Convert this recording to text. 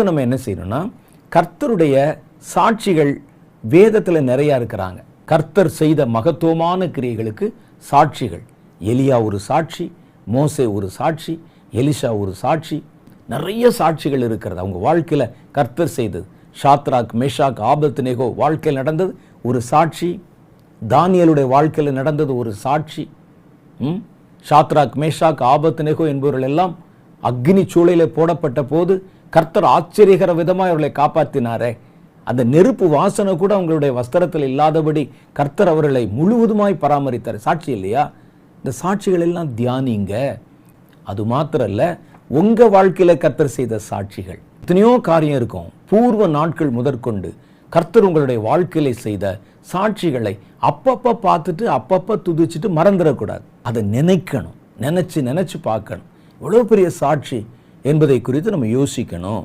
நம்ம என்ன செய்யணும்னா, கர்த்தருடைய சாட்சிகள் வேதத்தில் நிறையா இருக்கிறாங்க. கர்த்தர் செய்த மகத்துவமான கிரியைகளுக்கு சாட்சிகள். எலியா ஒரு சாட்சி, மோசே ஒரு சாட்சி, எலிஷா ஒரு சாட்சி. நிறைய சாட்சிகள் இருக்கிறது அவங்க வாழ்க்கையில் கர்த்தர் செய்தது. ஷாத்ராக், மேஷாக், ஆபத்நேகோ வாழ்க்கையில் நடந்தது ஒரு சாட்சி. தானியேலுடைய வாழ்க்கையில் நடந்தது ஒரு சாட்சி. ஷாத்ராக், மேஷாக், ஆபத்நேகோ என்பவர்கள் எல்லாம் அக்னி சூளையிலே போடப்பட்ட போது கர்த்தர் ஆச்சரியகர விதமாக அவர்களை காப்பாற்றினாரே. அந்த நெருப்பு வாசனை கூட அவங்களுடைய வஸ்திரத்தில் இல்லாதபடி கர்த்தர் அவர்களை முழுவதுமாய் பராமரித்தார். சாட்சி இல்லையா? இந்த சாட்சிகள் எல்லாம் தியானிங்க. அது மாத்திரம் இல்ல, உங்க வாழ்க்கையில கர்த்தர் செய்த சாட்சிகள் எத்தனையோ காரியம் இருக்கும். பூர்வ நாட்கள் முதற்கொண்டு கர்த்தர் உங்களுடைய வாழ்க்கையில செய்த சாட்சிகளை அப்பப்ப பார்த்துட்டு அப்பப்ப துதிச்சுட்டு மறந்துடக்கூடாது. அதை நினைக்கணும், நினைச்சு பார்க்கணும். எவ்வளவு பெரிய சாட்சி என்பதை குறித்து நம்ம யோசிக்கணும்.